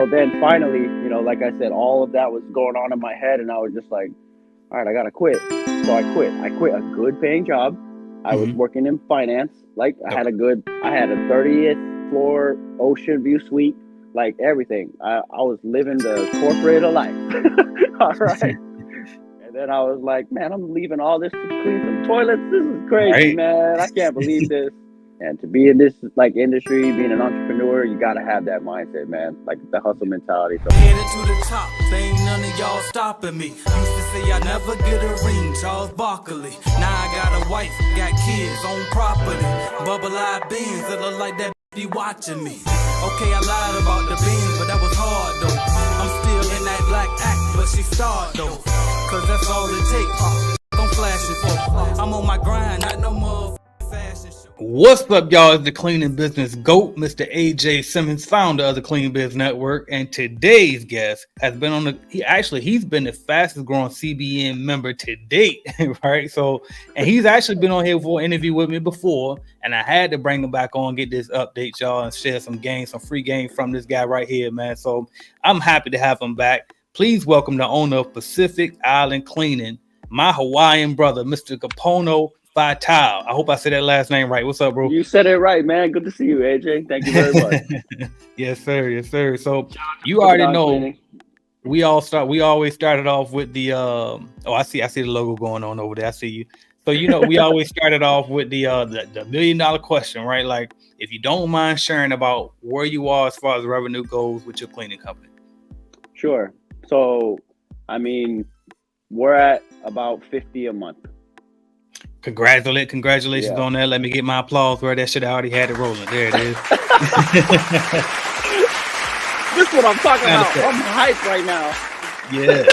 so then finally, like I said, all of that was going on in my head, and I was just like, all right, I gotta quit. So I quit. I quit a good paying job. I was Hmm. working in finance. Like Okay. I had a 30th floor ocean view suite, like everything. I was living the corporate life. All right. And then I was like, man, I'm leaving all this to clean some toilets. This is crazy, Right. man. I can't believe this. And to be in this like industry, being an entrepreneur, you gotta have that mindset, man. Like the hustle mentality. So Headed to the top, there ain't none of y'all stopping me. Used to say I never get a ring, Charles Barkley. Now I got a wife, got kids, own property. Bubble-eyed beans that look like that be watching me. Okay, I lied about the beans, but that was hard though. I'm still in that black act, but she starred though. Cause that's all it takes. I'm flashing for. I'm on my grind, not no more fashion show. What's up, y'all? It's the Cleaning Business GOAT, Mr. AJ Simmons, founder of the Clean Biz Network. And today's guest has been on he's been the fastest growing CBN member to date, right? So, and he's actually been on here for an interview with me before, and I had to bring him back on, get this update, y'all, and share some free game from this guy right here, man. So I'm happy to have him back. Please welcome the owner of Pacific Island Cleaning, my Hawaiian brother, Mr. Capono Vital. I hope I said that last name right. What's up, bro? you said it right, man. Good to see you, AJ. Thank you very much. Yes, sir. Yes, sir. So you Pacific already Island know Cleaning. we always started off with the I see the logo going on over there. I see you. So we always started off with the $1 million question, right? Like, if you don't mind sharing about where you are as far as revenue goes with your cleaning company. Sure. So, I mean, we're at about 50 a month. Congratulations Yeah. on that. Let me get my applause where that shit I already had it rolling. There it is. This is what I'm talking Sound about. effect. I'm hyped right now. Yeah.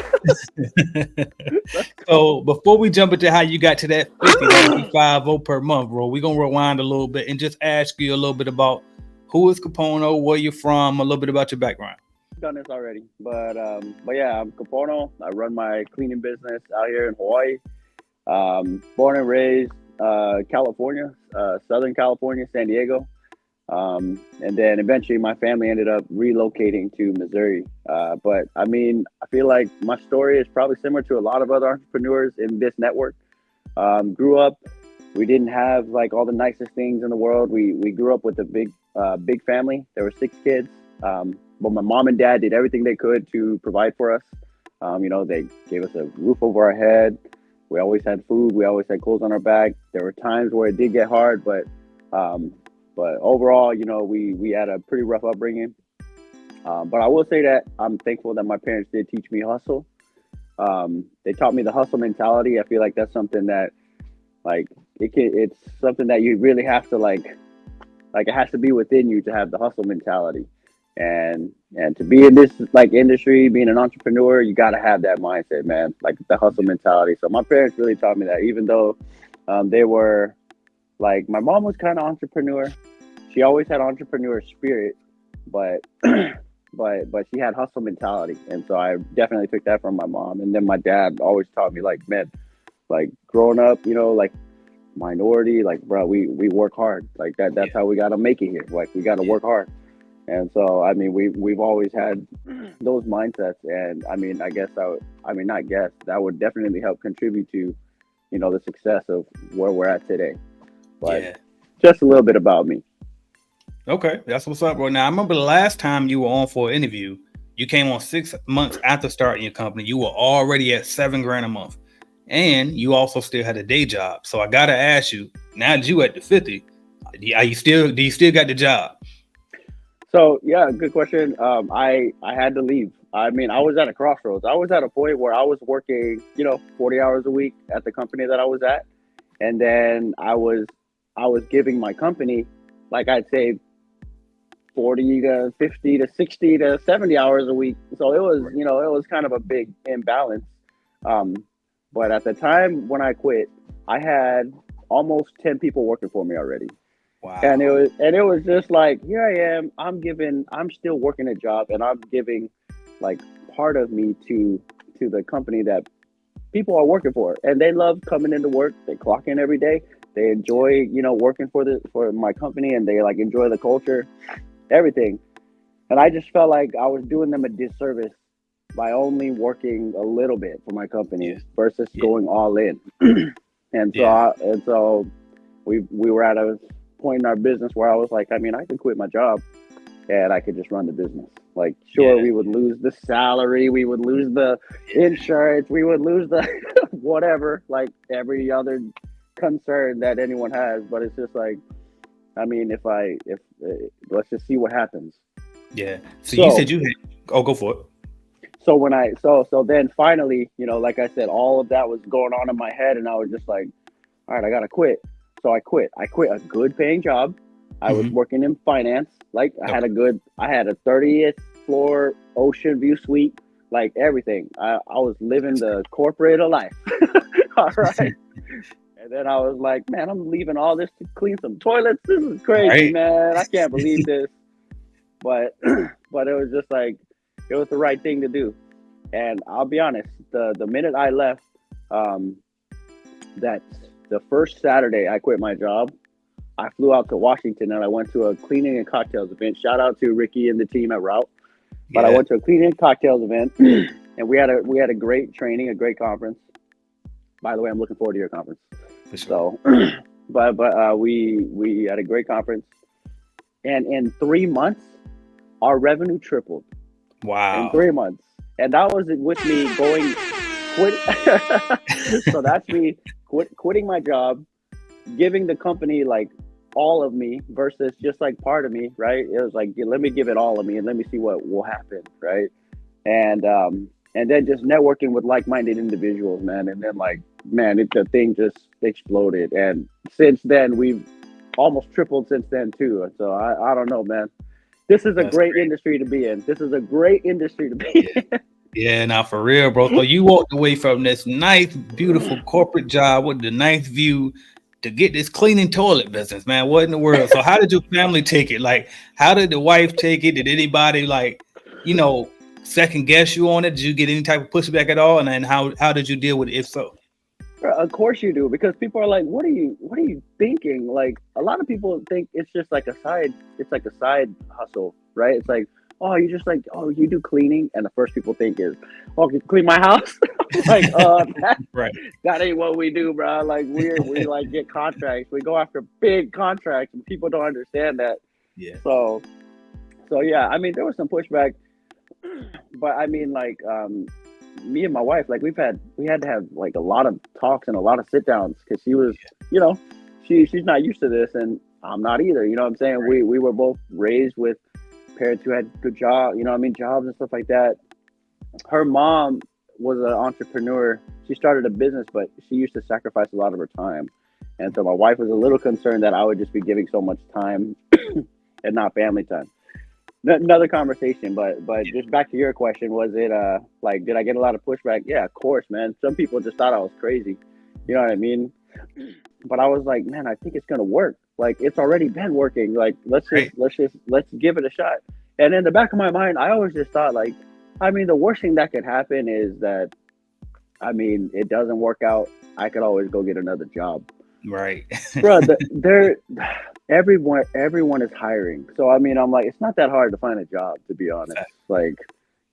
So before we jump into how you got to that 50, that 50 per month, bro, we're gonna rewind a little bit and just ask you a little bit about who is Capono, where you're from, a little bit about your background. Done this already, but yeah, I'm Capono. I run my cleaning business out here in Hawaii. Born and raised California, Southern California, San Diego. And then eventually my family ended up relocating to Missouri. But I mean, I feel like my story is probably similar to a lot of other entrepreneurs in this network. Grew up, we didn't have like all the nicest things in the world. We grew up with a big family. There were 6 kids. But my mom and dad did everything they could to provide for us. They gave us a roof over our head. We always had food. We always had clothes on our back. There were times where it did get hard, but overall, we had a pretty rough upbringing. But I will say that I'm thankful that my parents did teach me hustle. They taught me the hustle mentality. I feel like that's something that, like, it's something that you really have to like it has to be within you to have the hustle mentality. And to be in this like industry, being an entrepreneur, you got to have that mindset, man. Like the hustle mentality. So my parents really taught me that, even though they were like, my mom was kind of entrepreneur. She always had entrepreneur spirit, but but she had hustle mentality, and so I definitely took that from my mom. And then my dad always taught me, like, man, like growing up, like minority, like, bro, we work hard, like that's Yeah. how we got to make it here. Like we got to Yeah. work hard. And so, I mean, we've always had those mindsets, and I mean, not guess, that would definitely help contribute to, the success of where we're at today. But Yeah. just a little bit about me. Okay, that's what's up, bro. Now I remember the last time you were on for an interview, you came on 6 months after starting your company. You were already at 7 grand a month, and you also still had a day job. So I gotta ask you, now that you at the 50, do you still got the job? So yeah, good question. I had to leave. I mean, I was at a crossroads. I was at a point where I was working, 40 hours a week at the company that I was at, and then I was giving my company, like, I'd say 40 to 50 to 60 to 70 hours a week. So Right. it was kind of a big imbalance. Um, but at the time when I quit, I had almost 10 people working for me already. And it Wow. was and it was just like, here I am, I'm still working a job, and I'm giving like part of me to the company that people are working for, and they love coming into work. They clock in every day. They enjoy, working for my company, and they like enjoy the culture, everything. And I just felt like I was doing them a disservice by only working a little bit for my company versus going all in. And so we were at a point in our business where I was like, I mean, I could quit my job and I could just run the business. Like, sure, we would lose the salary, we would lose the insurance, we would lose the whatever, like every other concern that anyone has. But it's just like, I mean, if let's just see what happens. Yeah. So you said you had, go for it. So when so then finally, you know, like I said, all of that was going on in my head, and I was just like, all right, I gotta quit. So I quit. I quit a good paying job. I was working in finance. Like I had a 30th floor ocean view suite, like everything. I was living the corporate life. All right. And then I was like, man, I'm leaving all this to clean some toilets. This is crazy, man. I can't believe this. But it was just like, it was the right thing to do. And I'll be honest, the minute I left, that the first Saturday I quit my job, I flew out to Washington and I went to a cleaning and cocktails event. Shout out to Ricky and the team at Route. But I went to a cleaning and cocktails event, and we had a great training, a great conference. By the way, I'm looking forward to your conference. For sure. So, but we had a great conference, and in 3 months, our revenue tripled. Wow! In 3 months, and that was with me quit. So that's me quitting my job, giving the company like all of me versus just like part of me, right? It was like, let me give it all of me and let me see what will happen, right? And then just networking with like-minded individuals, man. And then like, man, the thing just exploded. And since then, we've almost tripled since then too. And so I don't know, man. This is a great industry to be in. This is a great industry to be in. Yeah, now for real, bro. So you walked away from this nice, beautiful corporate job with the nice view to get this cleaning toilet business, man. What in the world? So how did your family take it? Like, how did the wife take it? Did anybody like, you know, second guess you on it? Did you get any type of pushback at all? And then how did you deal with it if so? Of course you do, because people are like, what are you thinking? Like, a lot of people think it's just like a side hustle, right? It's like, oh, you just like, oh, you do cleaning, and the first people think is, oh, you clean my house. Like, that ain't what we do, bro. Like, we like get contracts. We go after big contracts, and people don't understand that. Yeah. So yeah, I mean, there was some pushback, but I mean, like, me and my wife, like, we had to have like a lot of talks and a lot of sit downs, because she was, you know, she's not used to this, and I'm not either. You know what I'm saying? Right. We were both raised with parents who had good jobs, you know what I mean, jobs and stuff like that. Her mom was an entrepreneur. She started a business, but she used to sacrifice a lot of her time. And so my wife was a little concerned that I would just be giving so much time and not family time. Another conversation, but just back to your question, was it like, did I get a lot of pushback? Yeah, of course, man. Some people just thought I was crazy. You know what I mean? But I was like, man, I think it's gonna work. Like, it's already been working. Like, let's give it a shot. And in the back of my mind, I always just thought, like, I mean, the worst thing that could happen is that, I mean, it doesn't work out. I could always go get another job. Right. Bro, everyone is hiring. So, I mean, I'm like, it's not that hard to find a job, to be honest. Like,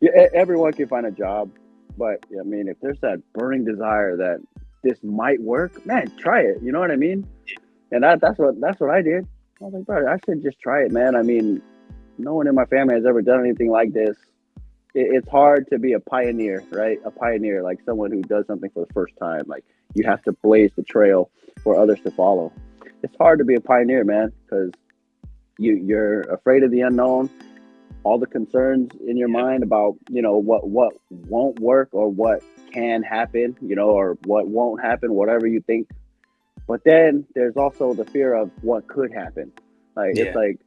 yeah, everyone can find a job. But, I mean, if there's that burning desire that this might work, man, try it. You know what I mean? And that's what I did. I was like, bro, I should just try it, man. I mean, no one in my family has ever done anything like this. It's hard to be a pioneer, right? A pioneer, like someone who does something for the first time. Like, you have to blaze the trail for others to follow. It's hard to be a pioneer, man, because you're afraid of the unknown, all the concerns in your mind about, you know, what won't work or what can happen, you know, or what won't happen, whatever you think. But then there's also the fear of what could happen. Like, it's like,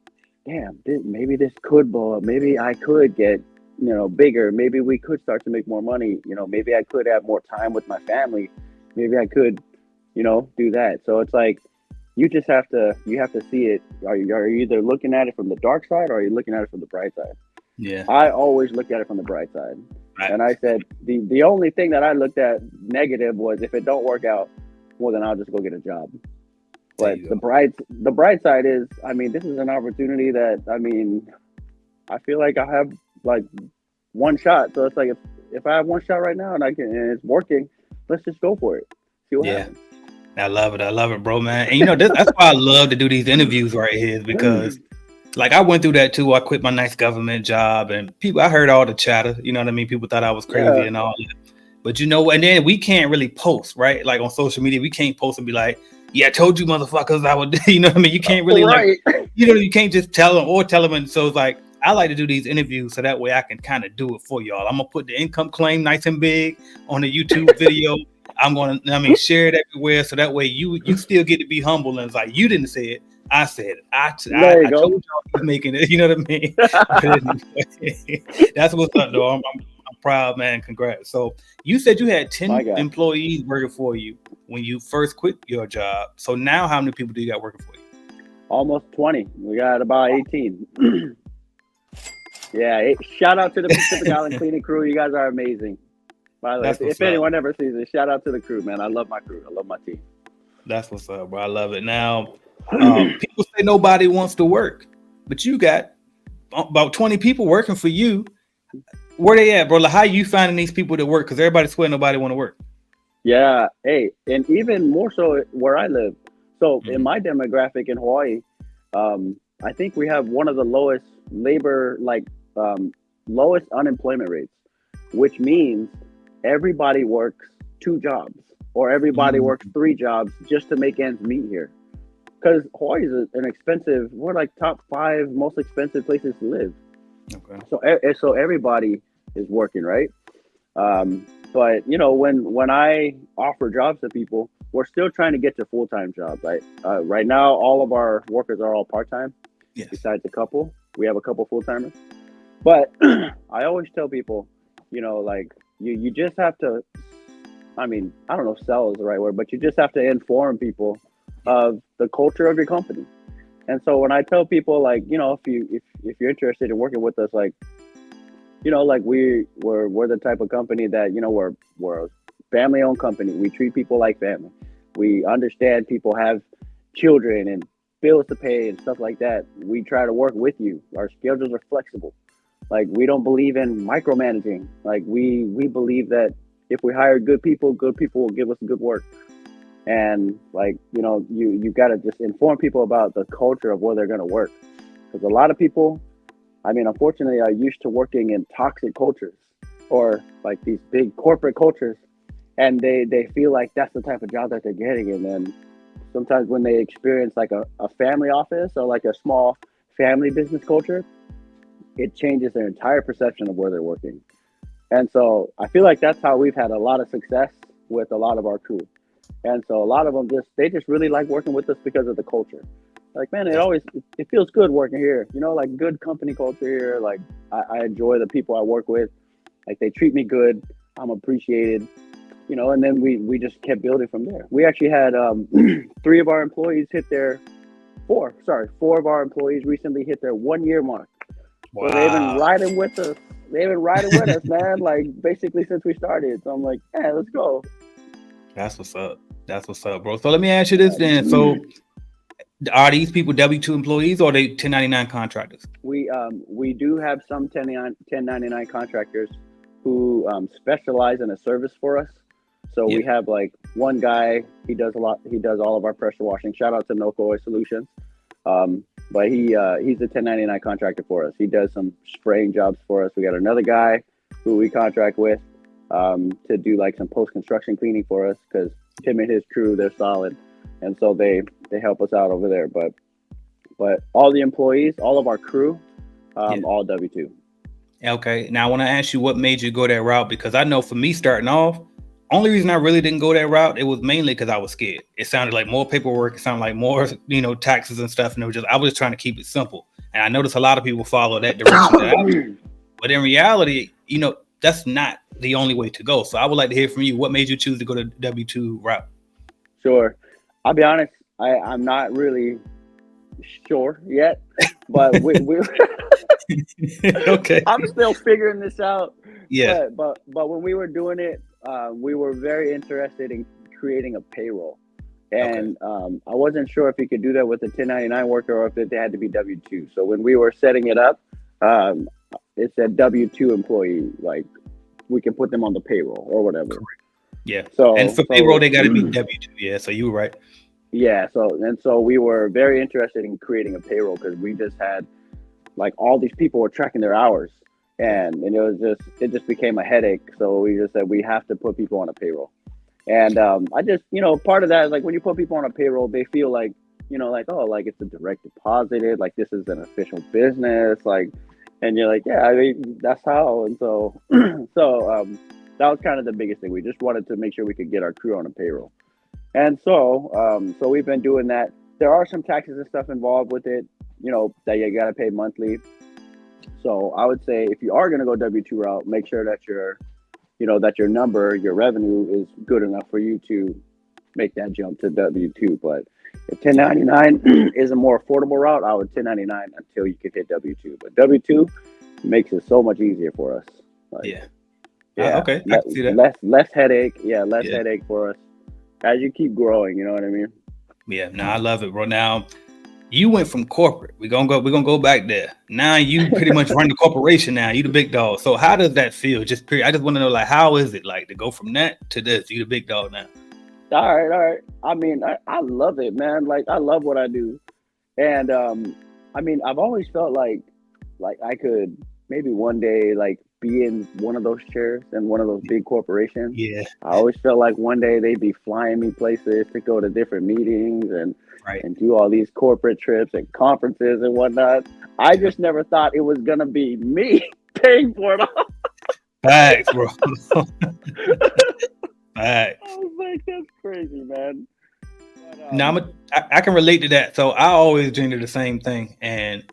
damn, maybe this could blow up. Maybe I could get, you know, bigger. Maybe we could start to make more money. You know, maybe I could have more time with my family. Maybe I could, you know, do that. So it's like, you have to see it. Are you either looking at it from the dark side, or are you looking at it from the bright side? Yeah. I always look at it from the bright side. Right. And I said, the only thing that I looked at negative was, if it don't work out, well, then I'll just go get a job. But the bright side is, I mean, this is an opportunity that, I mean, I feel like I have like one shot. So it's like if I have one shot right now and and it's working, let's just go for it. See what Yeah. happens. I love it, bro, man. And that's why I love to do these interviews right here, is because like I went through that too. I quit my nice government job, and I heard all the chatter. You know what I mean? People thought I was crazy Yeah. and all that. But and then we can't really post, right? Like on social media, we can't post and be like, "Yeah, I told you, motherfuckers, I would." You know what I mean? You can't really Right. you can't just tell them. And so it's like I like to do these interviews so that way I can kind of do it for y'all. I'm gonna put the income claim nice and big on the YouTube video. I'm gonna, share it everywhere so that way you still get to be humble and it's like you didn't say it. I said it. There you I told go. y'all he's making it. You know what I mean? But anyway, that's what's up, though. I'm proud, man. Congrats. So you said you had My 10 God. employees working for you when you first quit your job. So now how many people do you got working for you? Almost 20. We got about 18. Yeah. Shout out to the Pacific Island cleaning crew. You guys are amazing. By the way, That's what's if up. anyone ever sees it, shout out to the crew, man. I love my crew. I love my team. That's what's up, bro. I love it. Now, people say nobody wants to work, but you got about 20 people working for you. Where they at, bro? Like, how you finding these people to work? Because everybody swear nobody want to work. Yeah. Hey, and even more so where I live. So in my demographic in Hawaii, I think we have one of the lowest lowest unemployment rates, which means everybody works 2 jobs or everybody Mm. works 3 jobs just to make ends meet here. Because Hawaii is an expensive, we're like top 5 most expensive places to live. Okay. So everybody is working, right? But when I offer jobs to people, we're still trying to get to full-time jobs. Right now, all of our workers are all part-time. Yes. Besides a couple, we have a couple full-timers. But I always tell people, like you just have to. I mean, I don't know if sell is the right word, but you just have to inform people of the culture of your company. And so when I tell people, like, if you're interested in working with us, like, like we're the type of company that we're a family owned company. We treat people like family. We understand people have children and bills to pay and stuff like that. We try to work with you. Our schedules are flexible. Like, we don't believe in micromanaging. Like, we believe that if we hire good people will give us good work. And like, you got to just inform people about the culture of where they're going to work. Because a lot of people, I mean, unfortunately, are used to working in toxic cultures or like these big corporate cultures. And they feel like that's the type of job that they're getting. And then sometimes when they experience like a family office or like a small family business culture, it changes their entire perception of where they're working. And so I feel like that's how we've had a lot of success with a lot of our crew. And so a lot of them they just really like working with us because of the culture. Like, man, it feels good working here. Like good company culture here. Like I enjoy the people I work with. Like, they treat me good. I'm appreciated. And then we just kept building from there. We actually had 3 of our employees hit their 4 of our employees recently hit their 1 year mark. Wow. So they've been riding with us. Man, like basically since we started. So I'm like, yeah, let's go. That's what's up. That's what's up, bro. So let me ask you this then. So are these people W-2 employees or are they 1099 contractors? We do have some 1099 contractors who specialize in a service for us. So we have like one guy, he does all of our pressure washing. Shout out to Noco Oil Solutions. But he's a 1099 contractor for us. He does some spraying jobs for us. We got another guy who we contract with to do like some post-construction cleaning for us, because him and his crew, they're solid. And so they help us out over there. But all the employees, all of our crew, all W-2. Okay. Now I want to ask you what made you go that route, because I know for me starting off, only reason I really didn't go that route, it was mainly because I was scared. It sounded like more paperwork. It sounded like more, taxes and stuff. And I was just trying to keep it simple. And I noticed a lot of people follow that direction. But in reality, that's not the only way to go. So I would like to hear from you. What made you choose to go the W-2 route? Sure. I'll be honest. I'm not really sure yet, but we okay. I'm still figuring this out. Yeah. But when we were doing it, we were very interested in creating a payroll, and I wasn't sure if you could do that with a 1099 worker or if they had to be W-2. So when we were setting it up, Um, it's a W-2 employee. Like we can put them on the payroll or whatever. Correct. Yeah. So And for payroll, they got to be W-2. Yeah. So you were right. Yeah. So we were very interested in creating a payroll because we just had like all these people were tracking their hours, and it just became a headache. So we just said we have to put people on a payroll. And I just, part of that is like when you put people on a payroll, they feel like, like, oh, like it's a direct deposited, like this is an official business, like, and you're like, yeah, I mean, that's how. And so, that was kind of the biggest thing. We just wanted to make sure we could get our crew on a payroll. And so we've been doing that. There are some taxes and stuff involved with it, that you got to pay monthly. So I would say if you are going to go W-2 route, make sure that your revenue is good enough for you to make that jump to W-2. But if 1099 is a more affordable route, I would 1099 until you can hit W-2. But W-2 makes it so much easier for us. Like, yeah. Okay. I can see that. Less headache. Yeah, less headache for us as you keep growing. You know what I mean? Yeah. No, I love it, bro. Now, you went from corporate. We're gonna go back there. Now you pretty much run the corporation now. You the big dog. So how does that feel? I just want to know, like, how is it like to go from that to this? You the big dog now. All right. I mean, I love it, man. Like I love what I do. And I mean, I've always felt like I could maybe one day like be in one of those chairs in one of those big corporations. Yeah. I always felt like one day they'd be flying me places to go to different meetings and do all these corporate trips and conferences and whatnot. I just never thought it was gonna be me paying for it all. Thanks, bro. Thanks. I was like, that's crazy, man. But, now I can relate to that. So I always dreamed of the same thing, and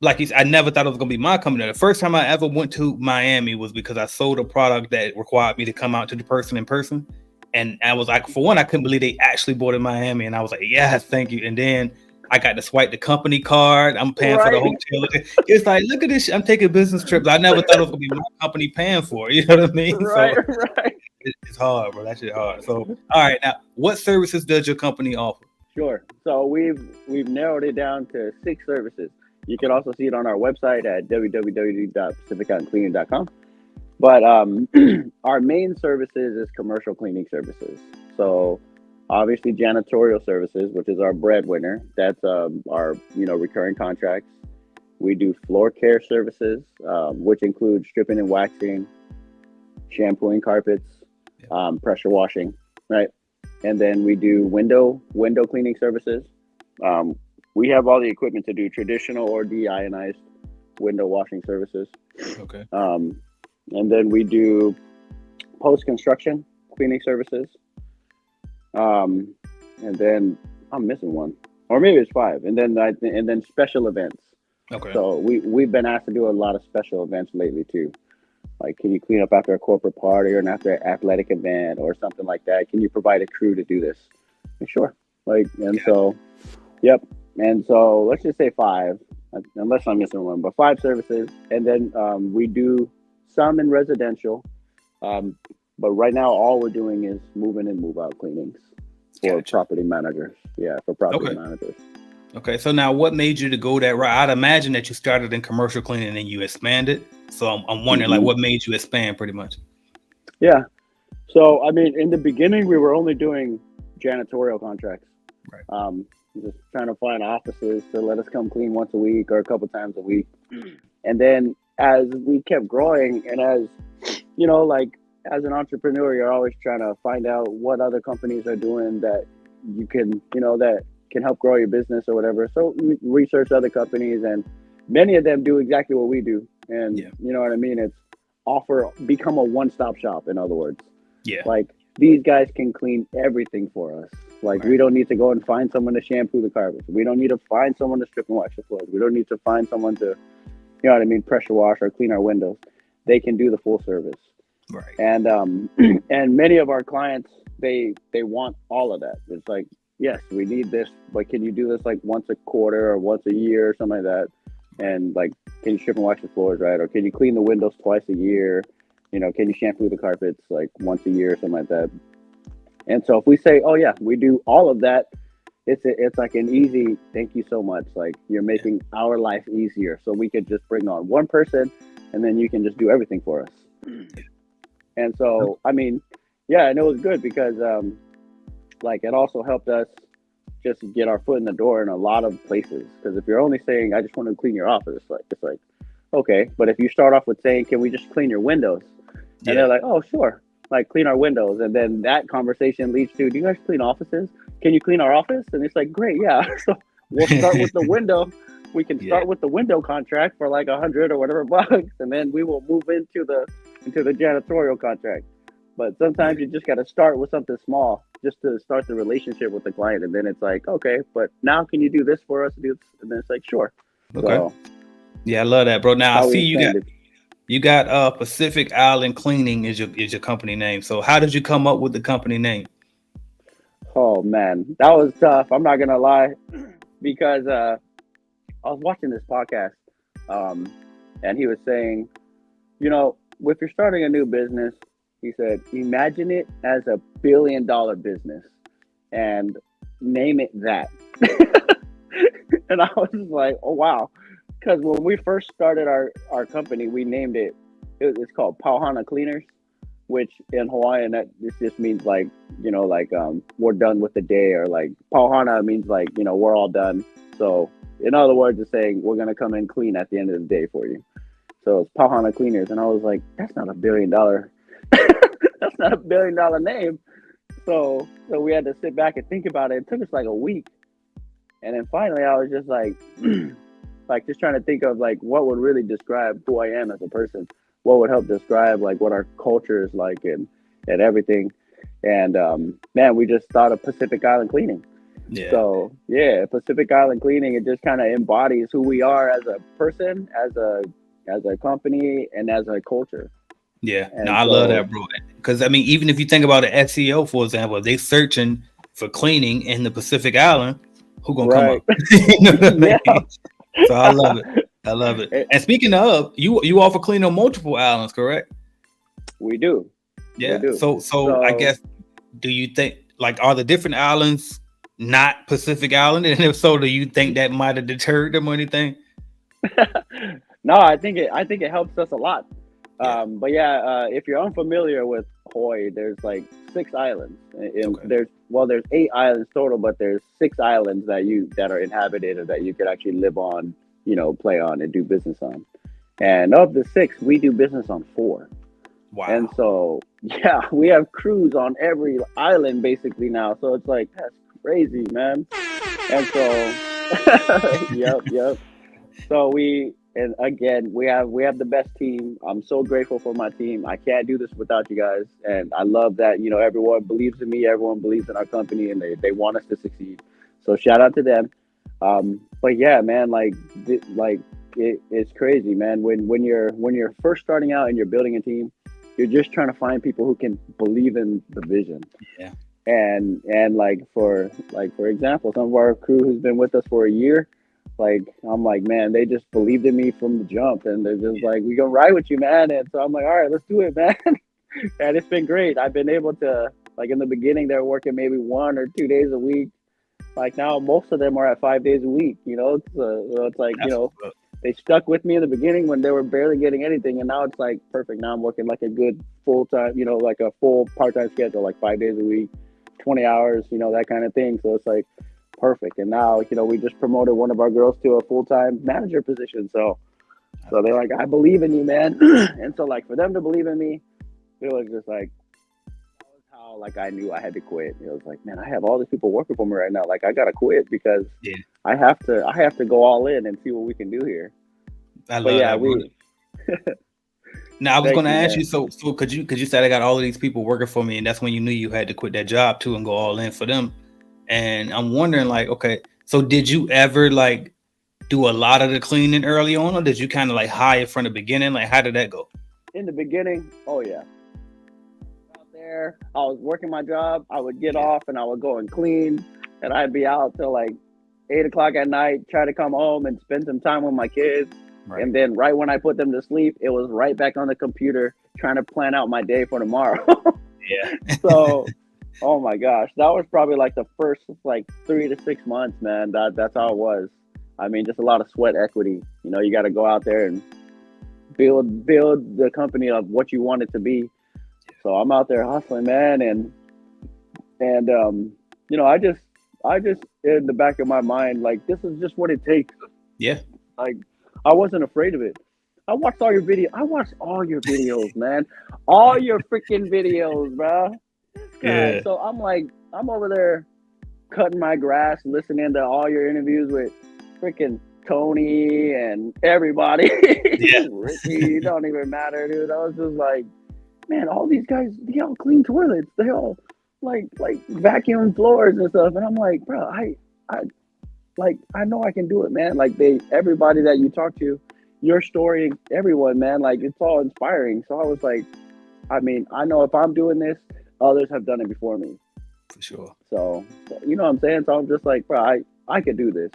like I never thought it was gonna be my company. The first time I ever went to Miami was because I sold a product that required me to come out to the person in person. And I was like, for one, I couldn't believe they actually bought in Miami. And I was like, yes, thank you. And then I got to swipe the company card. I'm paying for the hotel. It's like, look at this. I'm taking business trips. I never thought it was going to be my company paying for it. You know what I mean? Right. It's hard, bro. That shit hard. So, all right. Now, what services does your company offer? Sure. So we've narrowed it down to 6 services. You can also see it on our website at www.pacificmountaintcleaning.com. But our main services is commercial cleaning services. So obviously janitorial services, which is our breadwinner. That's our recurring contracts. We do floor care services, which include stripping and waxing, shampooing carpets, pressure washing, right? And then we do window cleaning services. We have all the equipment to do traditional or deionized window washing services. Okay. And then we do post-construction cleaning services. And then I'm missing one, or maybe it's 5. And then special events. Okay. So we've been asked to do a lot of special events lately too. Like, can you clean up after a corporate party or after an athletic event or something like that? Can you provide a crew to do this? Like, sure. So, yep. And so let's just say 5, unless I'm missing one, but 5 services. And then we do some in residential, but right now all we're doing is move-in and move-out cleanings for property managers. Yeah, for property managers. Okay, so now what made you to go that route? I'd imagine that you started in commercial cleaning and then you expanded. So I'm wondering, like, what made you expand pretty much? Yeah. So, I mean, in the beginning, we were only doing janitorial contracts. Right. Just trying to find offices to let us come clean once a week or a couple times a week. And then as we kept growing and as as an entrepreneur, you're always trying to find out what other companies are doing that you can, that can help grow your business or whatever. So we research other companies, and many of them do exactly what we do. And you know what I mean? It's become a one-stop shop, in other words. Yeah. Like, these guys can clean everything for us. Like, we don't need to go and find someone to shampoo the carpets. We don't need to find someone to strip and wash the floors. We don't need to find someone to, pressure wash or clean our windows. They can do the full service. Right. And and many of our clients, they want all of that. It's like, yes, we need this, but can you do this like once a quarter or once a year or something like that? And like, can you strip and wash the floors, right? Or can you clean the windows twice a year? Can you shampoo the carpets like once a year or something like that? And so if we say, oh yeah, we do all of that, it's like an easy thank you so much. Like you're making our life easier, so we could just bring on one person, and then you can just do everything for us. And so, I mean, yeah, and it was good because like it also helped us just get our foot in the door in a lot of places. Because if you're only saying I just want to clean your office, it's like okay, but if you start off with saying can we just clean your windows, and they're like oh sure, like clean our windows, and then that conversation leads to do you guys clean offices? Can you clean our office? And it's like great, yeah. So we'll start with the window. We can start with the window contract for like 100 or whatever bucks, and then we will move into the janitorial contract. But sometimes you just got to start with something small just to start the relationship with the client, and then it's like okay, but now can you do this for us? And then it's like sure. Okay. So, yeah, I love that, bro. Now I see expanded. you got Pacific Island Cleaning is your company name. So how did you come up with the company name? Oh man, that was tough. I'm not gonna lie, because I was watching this podcast, and he was saying, you know, if you're starting a new business, he said, imagine it as $1 billion business and name it that. And I was just like, oh wow, because when we first started our company, we named it's called Pauhana Cleaners, which in Hawaiian this just means like, you know, like we're done with the day, or like Pauhana means like, you know, we're all done. So in other words, it's saying we're gonna come and clean at the end of the day for you. So it's Pauhana Cleaners, and I was like, that's not $1 billion. That's not $1 billion name. So we had to sit back and think about it. It took us like a week, and then finally I was just like, like just trying to think of like what would really describe who I am as a person. What would help describe like what our culture is like and everything. And man, we just thought of Pacific Island Cleaning. Yeah. So yeah, Pacific Island Cleaning, it just kind of embodies who we are as a person, as a company, and as a culture. Yeah, no, I love that, bro. Because I mean, even if you think about the SEO, for example, if they searching for cleaning in the Pacific Island, who gonna come up? You know what I mean? So I love it. I love it. And speaking of, you offer clean on multiple islands, correct? We do. Yeah. We do. So I guess, do you think like are the different islands not Pacific Island? And if so, do you think that might have deterred them or anything? No, I think it helps us a lot. But yeah, if you're unfamiliar with Hawaii, there's like 6 islands. There's 8 islands total, but there's 6 islands that are inhabited or that you could actually live on, you know, play on and do business on. And of the 6, we do business on 4. Wow. And so yeah, we have crews on every island basically now. So it's like that's crazy, man. And so yep. So we have the best team. I'm so grateful for my team. I can't do this without you guys. And I love that, you know, everyone believes in me, everyone believes in our company, and they want us to succeed. So shout out to them. But yeah, man, it's crazy, man. When you're first starting out and you're building a team, you're just trying to find people who can believe in the vision. Yeah. And for example, some of our crew who's been with us for a year, like I'm like, man, they just believed in me from the jump, and they're just like, we gonna ride with you, man. And so I'm like, all right, let's do it, man. And it's been great. I've been able to, like in the beginning, they're working maybe 1 or 2 days a week. Like now, most of them are at 5 days a week. You know, so it's like, you know, they stuck with me in the beginning when they were barely getting anything, and now it's like perfect. Now I'm working like a good full-time, you know, like a full part-time schedule, like 5 days a week, 20 hours, you know, that kind of thing. So it's like perfect. And now, you know, we just promoted one of our girls to a full-time manager position. So they're like, I believe in you, man. And so like for them to believe in me, it was just like, that was how like I knew I had to quit. It was like, man, I have all these people working for me right now. Like I gotta quit because I have to go all in and see what we can do here. I love that. Now I was going to ask you, so could you say I got all of these people working for me, and that's when you knew you had to quit that job too and go all in for them? And I'm wondering, like, okay, so did you ever like do a lot of the cleaning early on, or did you kind of like hire from the beginning? Like, how did that go? In the beginning, oh yeah, out there, I was working my job. I would get off and I would go and clean, and I'd be out till like 8 o'clock at night, try to come home and spend some time with my kids. Right. And then right when I put them to sleep, it was right back on the computer trying to plan out my day for tomorrow. Yeah. So Oh my gosh, that was probably like the first like 3 to 6 months, man. That's how it was. I mean, just a lot of sweat equity. You know, you got to go out there and build the company of what you want it to be. So I'm out there hustling, man, and you know, I just in the back of my mind, like this is just what it takes. Yeah. Like I wasn't afraid of it. I watched all your video. I watched all your videos, man. All your freaking videos, bro. This guy. Yeah. So I'm like, I'm over there cutting my grass, listening to all your interviews with freaking Tony and everybody. Yeah. Ricky, don't even matter, dude. I was just like, man, all these guys, they all clean toilets. They all like vacuum floors and stuff. And I'm like, bro, I like I know I can do it, man. Like everybody that you talk to, your story, everyone, man, like it's all inspiring. So I was like, I mean, I know if I'm doing this, others have done it before me. For sure. So you know what I'm saying? So I'm just like, bro, I could do this.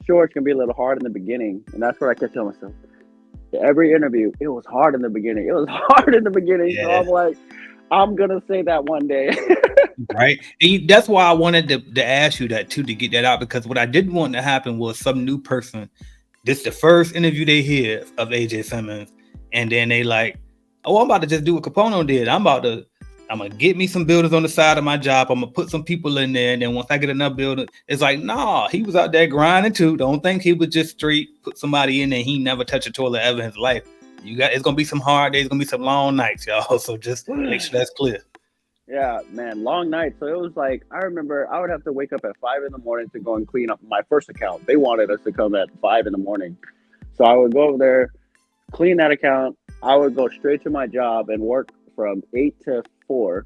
Sure, it's gonna be a little hard in the beginning, and that's what I kept telling myself. Every interview, it was hard in the beginning. It was hard in the beginning. Yeah. So I'm like, I'm gonna say that one day. Right. And that's why I wanted to ask you that too, to get that out, because what I didn't want to happen was some new person. This is the first interview they hear of AJ Simmons, and then they like, oh, I'm about to just do what Capono did. I'm gonna get me some builders on the side of my job. I'm gonna put some people in there, and then once I get enough builders, it's like, nah, he was out there grinding too. Don't think he was just straight put somebody in there. He never touched a toilet ever in his life. It's gonna be some hard days, it's gonna be some long nights, y'all. So just make sure that's clear. Yeah, man, long nights. So it was like, I remember I would have to wake up at 5 in the morning to go and clean up my first account. They wanted us to come at 5 in the morning. So I would go over there, clean that account. I would go straight to my job and work from 8 to 4.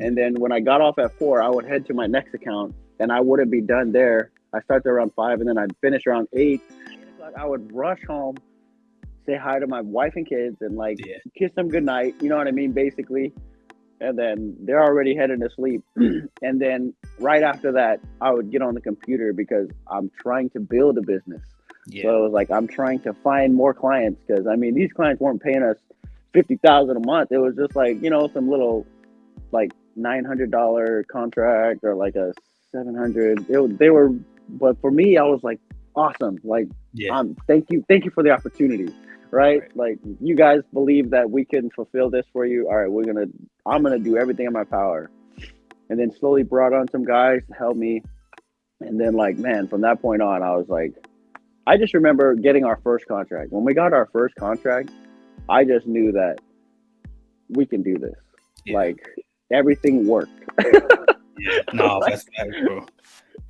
And then when I got off at 4, I would head to my next account and I wouldn't be done there. I started around 5 and then I'd finish around 8. 8 o'clock, I would rush home, say hi to my wife and kids and like kiss them goodnight. You know what I mean? Basically. And then they're already heading to sleep. And then right after that, I would get on the computer because I'm trying to build a business. Yeah. So it was like, I'm trying to find more clients because, I mean, these clients weren't paying us $50,000 a month. It was just like, you know, some little like $900 contract or like a $700. They were, but for me, I was like, awesome. Like, thank you for the opportunity. Right? Like you guys believe that we can fulfill this for you. All right, I'm gonna do everything in my power. And then slowly brought on some guys to help me. And then like, man, from that point on, I was like, I just remember getting our first contract. When we got our first contract, I just knew that we can do this. Yeah. Like everything worked. Yeah, no, that's bro.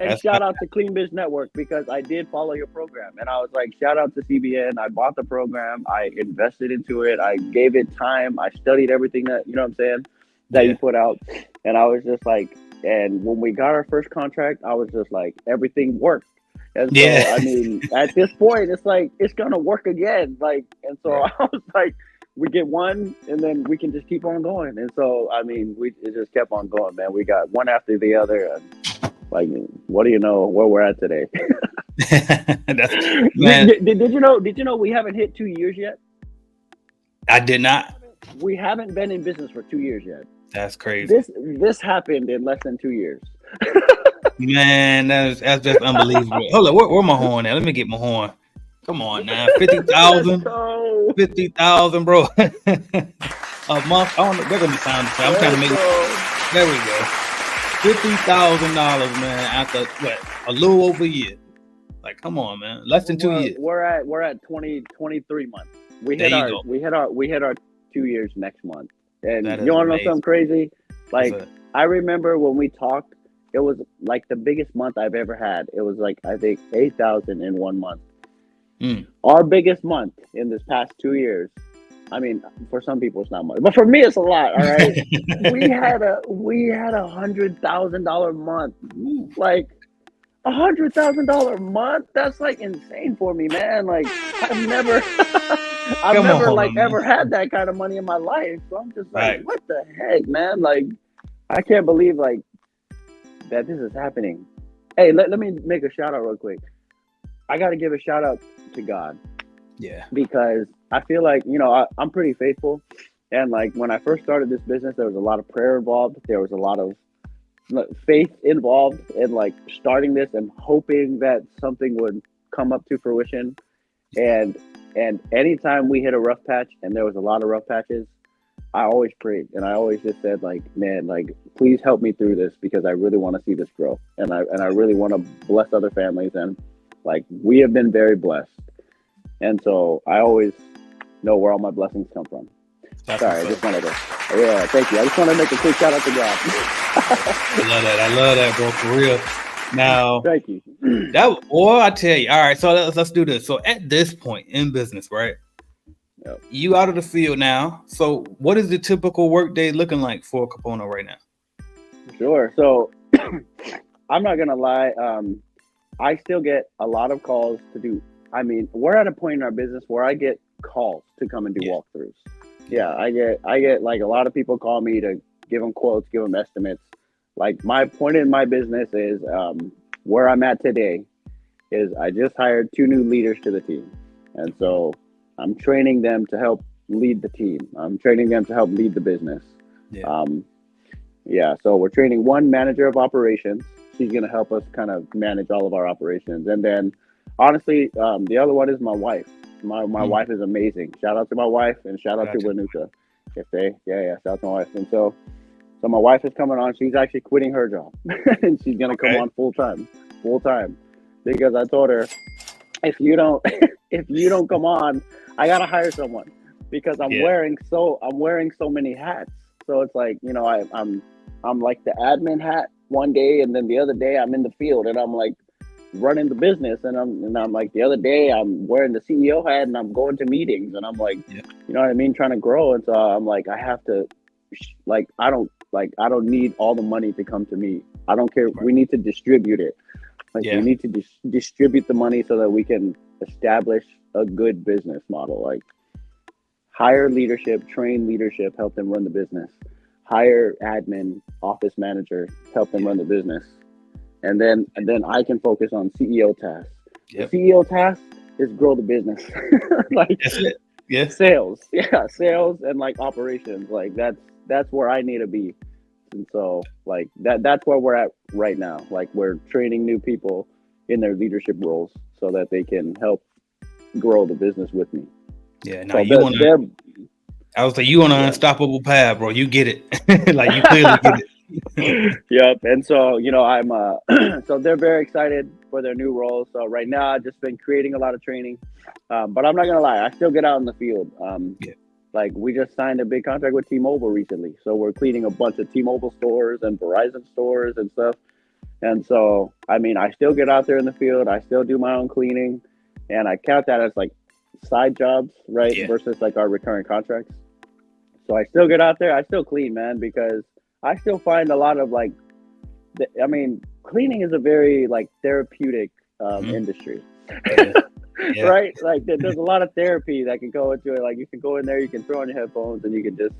And shout out to Clean Biz Network because I did follow your program. And I was like, shout out to CBN. I bought the program. I invested into it. I gave it time. I studied everything that, you know what I'm saying, that you put out. And I was just like, and when we got our first contract, I was just like, everything worked. And so, I mean, at this point, it's like, it's going to work again. Like, and so I was like, we get one and then we can just keep on going. And so, I mean, it just kept on going, man. We got one after the other. And, like, what do you know where we're at today? Did you know we haven't hit 2 years yet? I did not. We haven't been in business for 2 years yet. That's crazy. This happened in less than 2 years. Man, that's just unbelievable. Hold on, where my horn at? Let me get my horn. Come on now, 50,000, 50,000, bro. A month. I don't know. They're gonna be sound. I'm trying to make it. There we go. $50,000, man, after what, a little over a year. Like, come on, man, less than 2 years. We're at 23 months. We hit our 2 years next month. And you want to know something crazy? Like, I remember when we talked, it was like the biggest month I've ever had. It was like, I think 8,000 in 1 month. Our biggest month in this past 2 years. I mean, for some people it's not much, but for me it's a lot. All right, we had a $100,000 month, like $100,000 month. That's like insane for me, man. Like I've never ever had that kind of money in my life. So I'm just like, what the heck, man? Like I can't believe like that this is happening. Hey, let me make a shout out real quick. I got to give a shout out to God. Yeah, because I feel like, you know, I'm pretty faithful. And like when I first started this business, there was a lot of prayer involved. There was a lot of faith involved in like starting this and hoping that something would come up to fruition. And anytime we hit a rough patch, and there was a lot of rough patches, I always prayed and I always just said like, man, like please help me through this because I really want to see this grow, and I really want to bless other families, and like we have been very blessed, and so I always know where all my blessings come from. Sorry, I just wanted to. Yeah, thank you. I just want to make a quick shout out to God. I love that, bro, for real. Now, thank you. That, boy, I tell you. All right, so let's do this. So at this point in business, right? Yep. You out of the field now. So what is the typical work day looking like for Capo right now? Sure. So I'm not gonna lie. I still get a lot of calls to do. I mean, we're at a point in our business where I get calls to come and do walkthroughs. Yeah, I get like a lot of people call me to give them quotes, give them estimates. Like my point in my business is where I'm at today is I just hired 2 new leaders to the team. And so I'm training them to help lead the team. I'm training them to help lead the business. So we're training one manager of operations. She's going to help us kind of manage all of our operations. And then honestly, the other one is my wife. My wife is amazing. Shout out to my wife and shout out to Wanuka. Shout out to my wife. And so my wife is coming on. She's actually quitting her job and she's going to come on full time because I told her, if you don't come on, I got to hire someone because I'm wearing so many hats. So it's like, you know, I'm like the admin hat one day, and then the other day I'm in the field and I'm like running the business, and I'm like the other day I'm wearing the CEO hat and I'm going to meetings, and I'm like, you know what I mean, trying to grow. And so I'm like, I have to, like, I don't need all the money to come to me. I don't care. We need to distribute it. Like we need to distribute the money so that we can establish a good business model. Like hire leadership, train leadership, help them run the business. Hire admin, office manager, help them run the business. And then I can focus on CEO tasks. The CEO task is grow the business. Like sales. Yeah, sales and like operations. Like that's where I need to be. And so like that's where we're at right now. Like we're training new people in their leadership roles so that they can help grow the business with me. Yeah, now so I was like, you on an unstoppable path, bro. You get it. Like you clearly get it. Yep. And so, you know, I'm so they're very excited for their new roles. So right now I've just been creating a lot of training. But I'm not gonna lie, I still get out in the field. Like we just signed a big contract with T-Mobile recently. So we're cleaning a bunch of T-Mobile stores and Verizon stores and stuff. And so, I mean, I still get out there in the field. I still do my own cleaning, and I count that as like side jobs, right? Versus like our recurring contracts. So I still get out there. I still clean, man, because I still find a lot of like, I mean, cleaning is a very like therapeutic industry, right? Like there's a lot of therapy that can go into it. Like you can go in there, you can throw on your headphones, and you can just,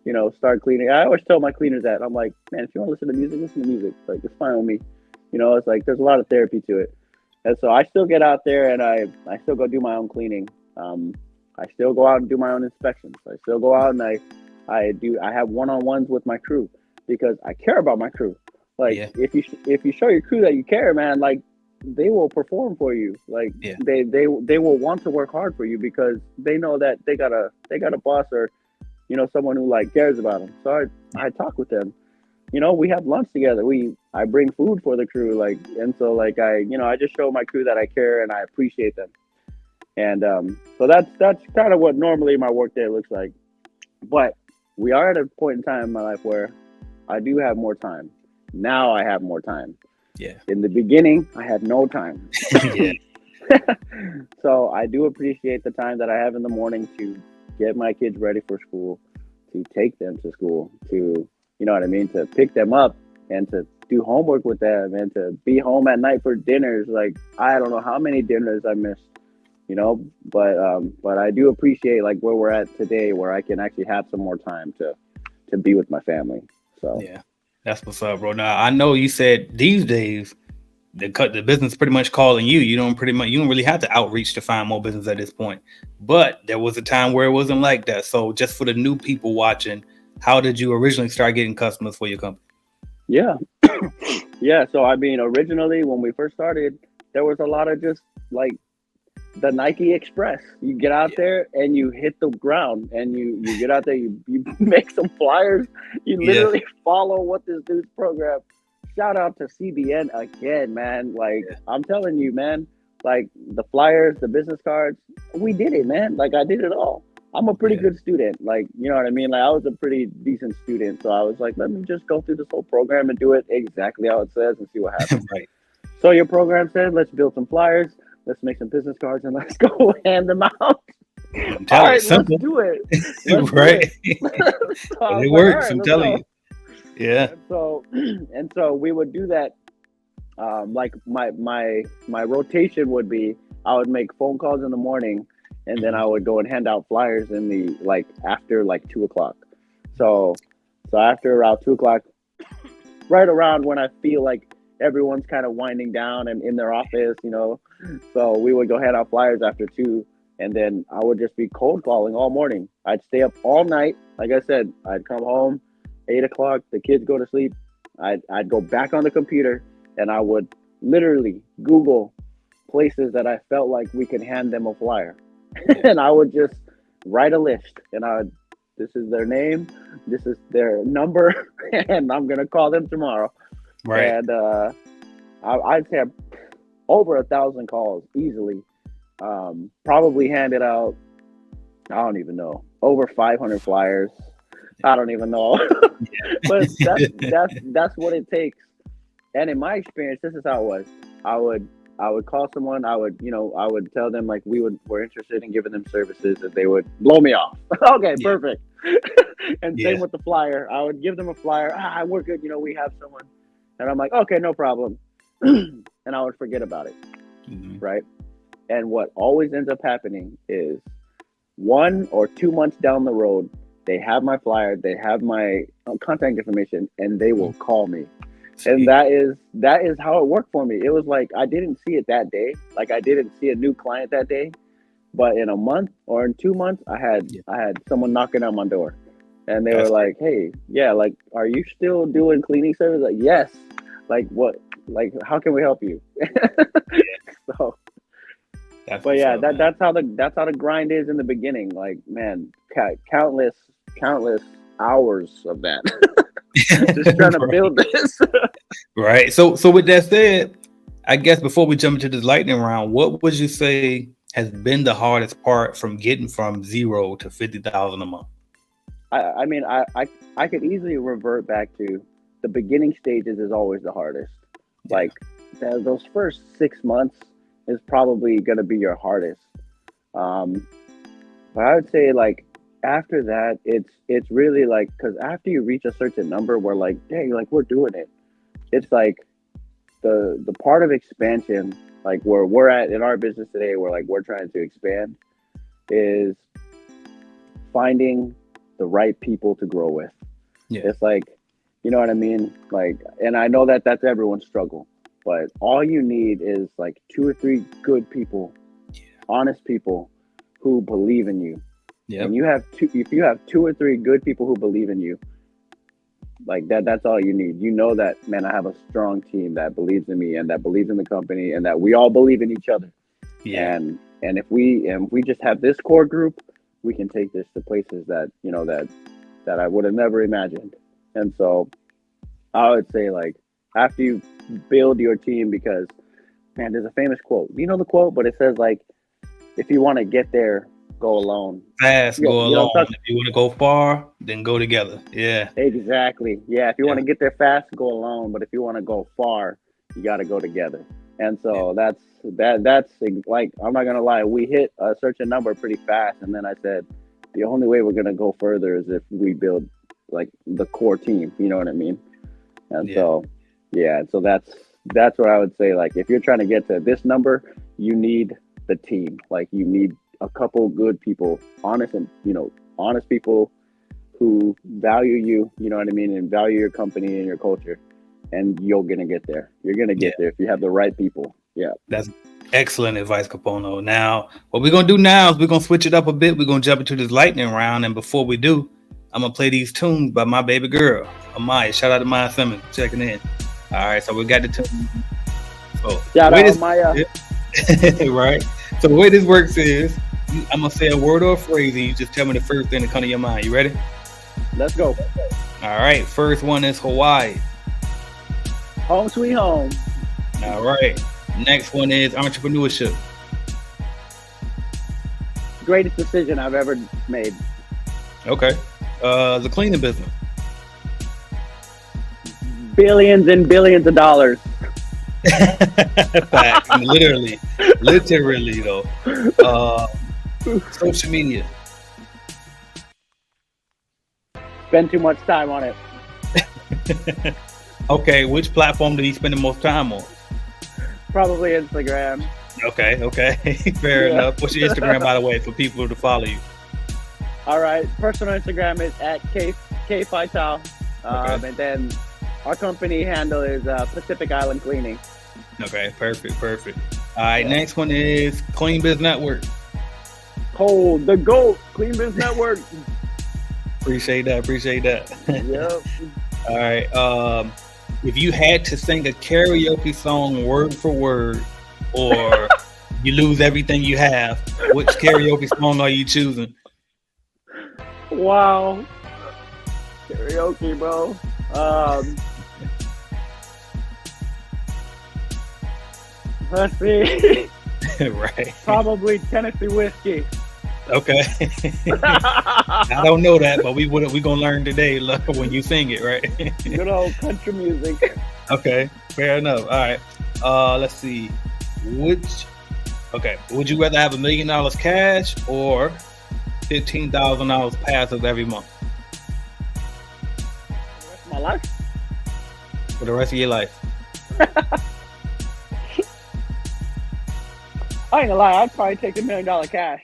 you know, start cleaning. I always tell my cleaners that. I'm like, man, if you want to listen to music, listen to music. Like it's fine with me. You know, it's like there's a lot of therapy to it. And so I still get out there and I still go do my own cleaning. I still go out and do my own inspections. I still go out and I have one-on-ones with my crew because I care about my crew. Like if you show your crew that you care, man, like they will perform for you. Like they will want to work hard for you because they know that they got a boss or, you know, someone who like cares about them. So I talk with them. You know, we have lunch together. I bring food for the crew, like, and so like I just show my crew that I care and I appreciate them. And so that's kind of what normally my work day looks like. But we are at a point in time in my life where I do have more time. Now I have more time. Yeah. In the beginning, I had no time. So I do appreciate the time that I have in the morning to get my kids ready for school, to take them to school, to, you know what I mean, to pick them up and to do homework with them and to be home at night for dinners. Like, I don't know how many dinners I missed, you know, but I do appreciate like where we're at today, where I can actually have some more time to be with my family. So yeah, that's what's up, bro. Now I know you said these days the business pretty much calling you. You don't really have to outreach to find more business at this point. But there was a time where it wasn't like that. So just for the new people watching, how did you originally start getting customers for your company? Yeah. Yeah, so I mean, originally when we first started, there was a lot of just like the Nike Express. You get out there and you hit the ground, and you get out there, you make some flyers, you Yeah. literally follow what this dude's program. Shout out to CBN again, man. Like, I'm telling you, man, like the flyers, the business cards, we did it, man. Like, I did it all. I'm a pretty Yeah. good student. Like, you know what I mean? Like, I was a pretty decent student. So I was like, let me just go through this whole program and do it exactly how it says and see what happens. Right. So your program said, let's build some flyers, let's make some business cards, and let's go hand them out. I'm All telling you, right, simple. let's do it. Let's do Right. it. So I was It like, works. all right, I'm let's telling go. you. Yeah. And so we would do that. Like my rotation would be, I would make phone calls in the morning, and then I would go and hand out flyers in the like after like 2 o'clock. So after around 2 o'clock, right around when I feel like everyone's kind of winding down and in their office, you know. So we would go hand out flyers after 2, and then I would just be cold calling all morning. I'd stay up all night. Like I said, I'd come home 8 o'clock. The kids go to sleep. I'd go back on the computer, and I would literally Google places that I felt like we could hand them a flyer, and I would just write a list, and this is their name, this is their number, and I'm gonna call them tomorrow. Right. And I'd say over 1,000 calls easily. Probably handed out, I don't even know, over 500 flyers. I don't even know, but that's what it takes. And in my experience, this is how it was. I would call someone. I would tell them like we're interested in giving them services, and they would blow me off. Okay, Yeah. perfect. And Yeah. same with the flyer. I would give them a flyer. We're good. We have someone. And I'm like, okay, no problem. And I would forget about it, Mhm. right? And what always ends up happening is 1 or 2 months down the road, they have my flyer, they have my contact information, and they will call me. And See? that is how it worked for me. It was like I didn't see it that day. Like I didn't see a new client that day, but in a month or in 2 months, I had someone knocking on my door, and they That's were like, "Hey, yeah, like, are you still doing cleaning service?" Like, yes. Like what? Like, how can we help you? So, That's but what's yeah, up, man. that's how the grind is in the beginning. Like, man, countless hours of that. Just trying to Right. build this. Right. So with that said, I guess before we jump into this lightning round, what would you say has been the hardest part from getting from 0 to 50,000 a month? I mean, I could easily revert back to the beginning stages is always the hardest. Yeah. Like those first 6 months is probably going to be your hardest. But I would say like after that, it's really like, because after you reach a certain number, we're like, dang, like we're doing it. It's like the part of expansion, like where we're at in our business today, where like we're trying to expand, is finding the right people to grow with. Yeah. It's like, you know what I mean? Like, and I know that that's everyone's struggle, but all you need is like 2 or 3 good people, honest people who believe in you. Yep. And if you have 2 or 3 good people who believe in you, like that's all you need. You know that, man, I have a strong team that believes in me and that believes in the company and that we all believe in each other. Yeah. And if we just have this core group, we can take this to places that, that I would have never imagined. And so I would say, like, after you build your team, because, man, there's a famous quote. You know the quote, but it says, like, if you want to get there, go alone. Fast, Yeah, go you know alone. what I'm If you want to go far, then go together. Yeah. Exactly. Yeah. If you want Yeah. to get there fast, go alone. But if you want to go far, you got to go together. And so that's like, I'm not going to lie. We hit a certain number pretty fast. And then I said, the only way we're going to go further is if we build like the core team. You know what I mean? And so, yeah. So that's what I would say. Like, if you're trying to get to this number, you need the team. Like, you need a couple good people, honest people who value you, you know what I mean, and value your company and your culture, and you're gonna get there. You're gonna get there if you have the right people. Yeah. That's excellent advice, Capono. Now, what we're gonna do now is we're gonna switch it up a bit. We're gonna jump into this lightning round, and before we do, I'm gonna play these tunes by my baby girl, Amaya. Shout out to Maya Simmons checking in. All right, so we got the two. So Shout the way out Maya. right. So the way this works is, I'm gonna say a word or a phrase, and you just tell me the first thing that comes to your mind. You ready? Let's go. All right. First one is Hawaii. Home sweet home. All right. Next one is entrepreneurship. Greatest decision I've ever made. Okay. The cleaning business. Billions and billions of dollars. Fact. Literally though. Social media. Spend too much time on it. Okay, which platform do you spend the most time on? Probably Instagram. Okay, fair enough. What's your Instagram, by the way, for people to follow you? All right, personal Instagram is at K Vital, Okay. and then our company handle is Pacific Island Cleaning. Okay, perfect. All right, next one is Clean Biz Network. Cold, the GOAT, Clean Biz Network. Appreciate that. Yep. All right. If you had to sing a karaoke song word for word, or you lose everything you have, which karaoke song are you choosing? Wow. Karaoke, bro. Let's see. Right. Probably Tennessee whiskey. Okay. I don't know that, but we gonna learn today when you sing it, right? Good old country music. Okay, fair enough. All right. Let's see. Would you rather have $1 million cash or $15,000 passive every month Rest of my life. for the rest of your life? I ain't gonna lie, I'd probably take $1 million cash.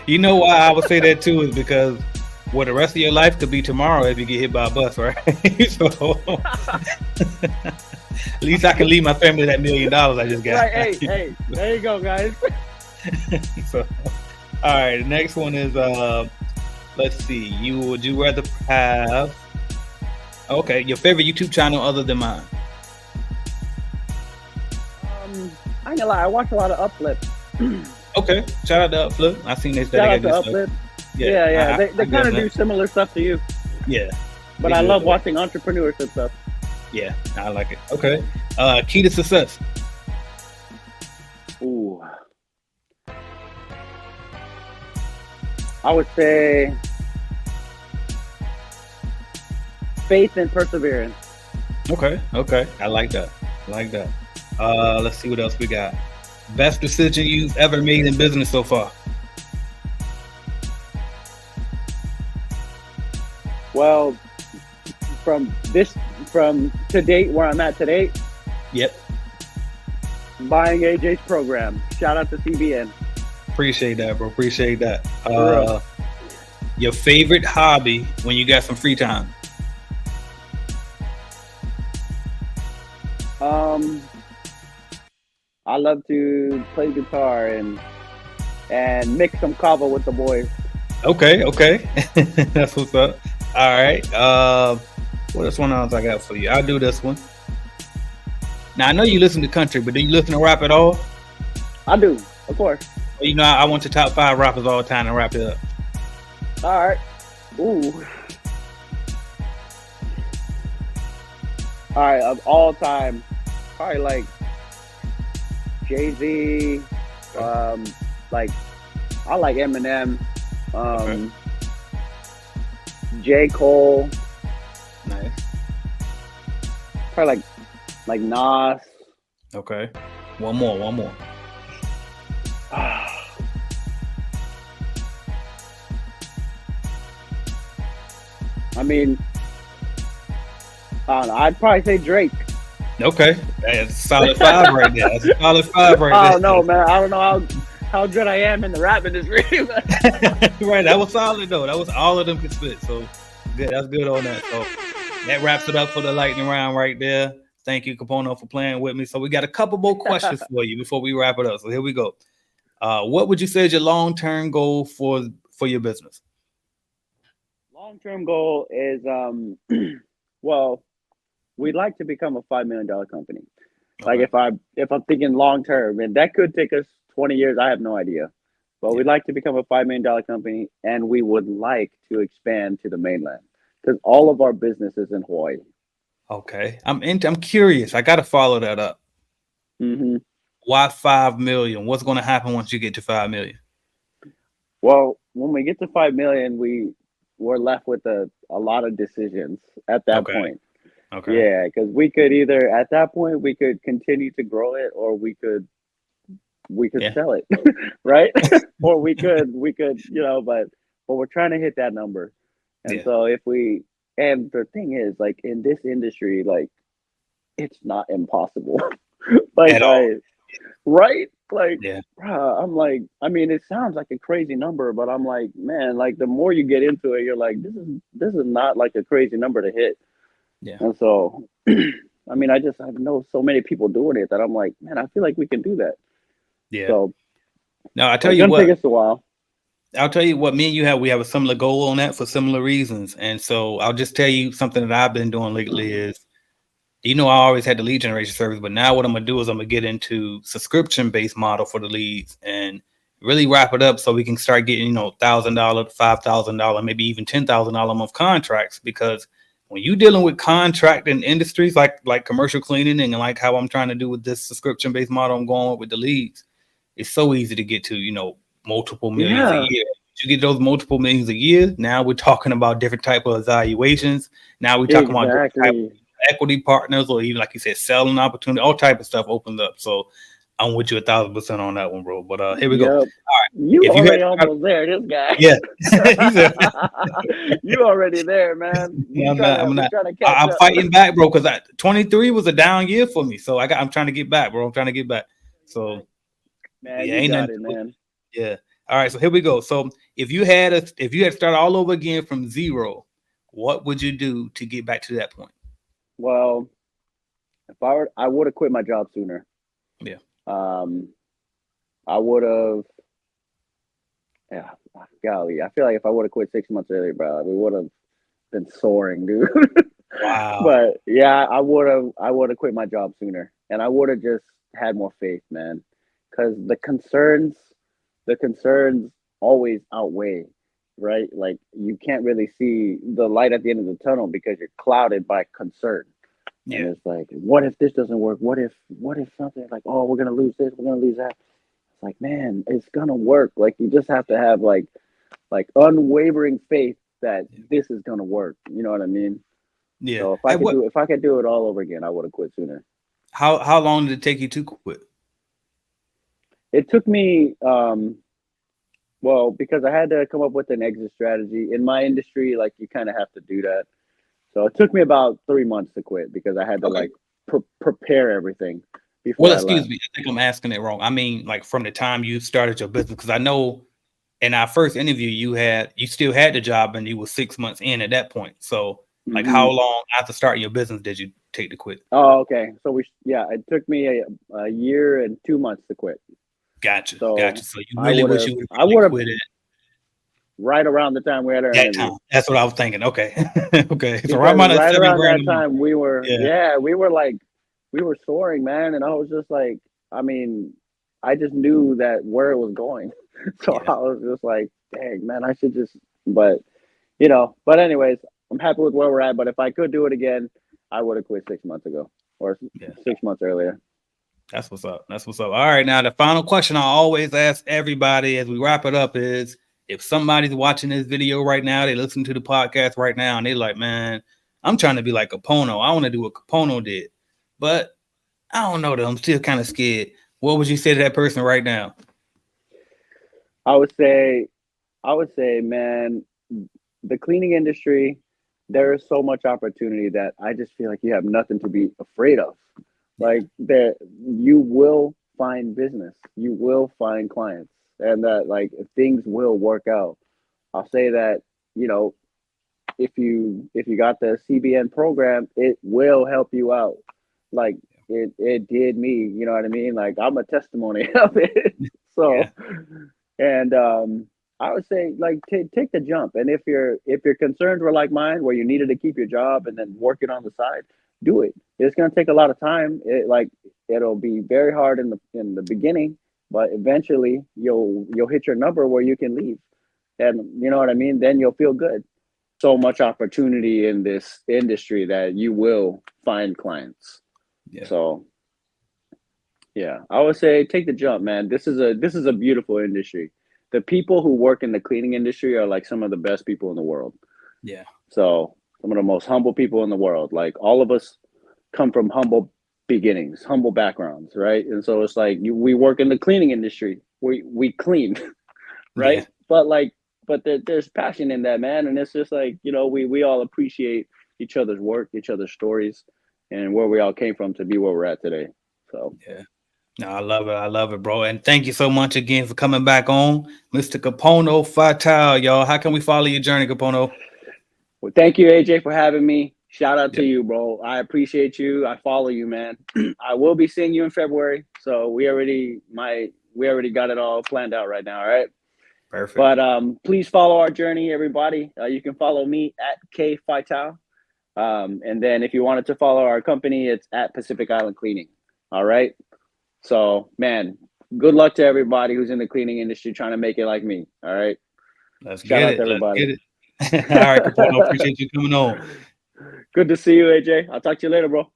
You know why I would say that too is because the rest of your life could be tomorrow if you get hit by a bus, right? So at least I can leave my family that $1 million I just got. Right, hey, there you go, guys. So, all right, the next one is let's see. Would you rather have your favorite YouTube channel other than mine? I ain't gonna lie, I watch a lot of Uplift. Okay, shout out to Upflip. I seen this. Shout out to Uplift. Yeah. They kind of do similar stuff to you. Yeah. But I love watching entrepreneurship stuff. Yeah, I like it. Okay. Key to success. Ooh. I would say faith and perseverance. Okay. I like that. Let's see what else we got. Best decision you've ever made in business so far? Well, from to date, where I'm at today. Yep. Buying AJ's program. Shout out to CBN. Appreciate that, bro. Your favorite hobby when you got some free time? I love to play guitar and mix some Capo with the boys. Okay. That's what's up. All right. What else one else I got for you? I'll do this one. Now I know you listen to country, but do you listen to rap at all? I do, of course. Well, you know, I want your top 5 rappers all the time to wrap it up. All right. Ooh. All right, of all time, probably like Jay-Z, like I like Eminem, J. Cole. Nice. Probably like Nas. Okay. One more. I mean, I don't know. I'd probably say Drake. Okay. That's a solid 5 right there. Oh no, man! I don't know how good I am in the rap industry. Right, that was solid though. That was all of them could spit. So good. That's good on that. So that wraps it up for the lightning round right there. Thank you, Capo, for playing with me. So we got a couple more questions for you before we wrap it up. So here we go. What would you say is your long-term goal for your business? Long-term goal is well, we'd like to become a $5 million company. Like Okay. if I'm thinking long term, and that could take us 20 years, I have no idea. But we'd Yeah. like to become a $5 million company, and we would like to expand to the mainland because all of our business is in Hawaii. Okay. I'm curious. I gotta follow that up. Hmm. Why 5 million? What's gonna happen once you get to 5 million? Well, when we get to 5 million, we're left with a lot of decisions at that Okay. point. Okay. Yeah, because we could either at that point we could continue to grow it, or we could Yeah. sell it, right? Or we could but we're trying to hit that number. And Yeah. so if we and the thing is, like, in this industry, like, it's not impossible. Like, At all. right? Like, Yeah. I'm like, I mean, it sounds like a crazy number, but I'm like, man, like, the more you get into it, you're like, this is not like a crazy number to hit. Yeah. And so I mean, I know so many people doing it that I'm like, man, I feel like we can do that. Yeah. So, Now I but tell it's you gonna take what. us a while. I'll tell you what. Me and you have. We have a similar goal on that for similar reasons. And so I'll just tell you something that I've been doing lately is, I always had the lead generation service, but now what I'm gonna do is I'm gonna get into subscription based model for the leads and really wrap it up so we can start getting, $1,000, $5,000, maybe even $10,000 a month contracts. Because when you're dealing with contracting industries like commercial cleaning and like how I'm trying to do with this subscription based model I'm going with the leads, it's so easy to get to, multiple millions a Yeah, year. You get those multiple millions a year. Now we're talking about different type of evaluations. Now we're talking about different type exactly. equity partners, or even like you said, selling opportunity, all type of stuff opens up. So I'm with you 1,000% on that one, bro. But here we go. All Yep. right. You If you had already to start, almost there, this guy. yeah, he said, You already there, man. no, I'm not. I'm We not. trying to catch I'm up. fighting back, bro, because 23 was a down year for me. So I'm trying to get back, bro. I'm trying to get back. So Man, yeah, you ain't got nothing it, to it. man. Yeah. All right. So here we go. So if you had started all over again from zero, what would you do to get back to that point? Well, if I would have quit my job sooner. Yeah. Um, I would have. Yeah, golly, I feel like if I would have quit 6 months earlier, bro, we would have been soaring, dude. Wow. But yeah, I would have quit my job sooner, and I would have just had more faith, man, because the concerns always outweigh, right? Like, you can't really see the light at the end of the tunnel because you're clouded by concern. And Yeah. it's like, what if this doesn't work? What if something like, oh, we're gonna lose this, we're gonna lose that. It's like, man, it's gonna work. Like, you just have to have like unwavering faith that this is gonna work. You know what I mean? Yeah. So And what? if I could do it all over again, I would have quit sooner. How long did it take you to quit? It took me, well, because I had to come up with an exit strategy in my industry. Like, you kind of have to do that. So it took me about 3 months to quit because I had to, Okay. like, prepare everything Well, before I excuse left. me. I think I'm asking it wrong. I mean, like from the time you started your business, because I know in our first interview you still had the job and you were 6 months in at that point. So, like, how Hmm. long after starting your business did you take to quit? Oh, okay. So yeah, it took me a year and 2 months to quit. Gotcha, gotcha. So So you I really would wish have, you would I have really would have quit it right around the time we had our that interview. time. That's what I was thinking. Okay, okay. So right Because about that right seven around grand that a month. time Yeah, we were soaring, man, and I was just like, I mean, I just knew that where it was going. So yeah, I was just like, dang, man, I should just, but but anyways, I'm happy with where we're at. But if I could do it again, I would have quit 6 months ago, or yeah. 6 months earlier. That's what's up. That's what's up. All right, now the final question I always ask everybody as we wrap it up is: if somebody's watching this video right now, they listen to the podcast right now, and they like, man, I'm trying to be like Capono. I want to do what Capono did, but I don't know though. I'm still kind of scared. What would you say to that person right now? I would say, man, the cleaning industry, there is so much opportunity that I just feel like you have nothing to be afraid of. Yeah, Like, that you will find business, you will find clients, and that, like, things will work out. I'll say that, you know, if you got the CBN program, it will help you out. Like, it did me, you know what I mean? Like, I'm a testimony of it. So, yeah, and I would say, like, take the jump. And if your concerns were like mine, where you needed to keep your job and then work it on the side, do it. It's gonna take a lot of time. It'll be very hard in the beginning, but eventually you'll hit your number where you can leave, and you know what I mean. Then you'll feel good. So much opportunity in this industry that you will find clients. Yeah. So yeah, I would say take the jump, man. This is a beautiful industry. The people who work in the cleaning industry are like some of the best people in the world. Yeah. So some of the most humble people in the world. Like all of us come from humble beginnings, humble backgrounds, right? And so it's like we work in the cleaning industry. We clean, right? Yeah. But there's passion in that, man, and it's just like, you know, we all appreciate each other's work, each other's stories, and where we all came from to be where we're at today. So Yeah. No, I love it. I love it, bro. And thank you so much again for coming back on, Mr. Capono Fatal, y'all. How can we follow your journey, Capono? well, thank you, AJ, for having me. Shout out to you, bro. I appreciate you. I follow you, man. I will be seeing you in February, so we already got it all planned out right now. All right. Perfect. But please follow our journey, everybody. You can follow me at K Fatal. And then if you wanted to follow our company, it's at Pacific Island Cleaning. All right. So, man, good luck to everybody who's in the cleaning industry trying to make it like me. All right. Shout out to everybody. Let's get it. All right, Capono. Appreciate you coming on. Good to see you, AJ. I'll talk to you later, bro.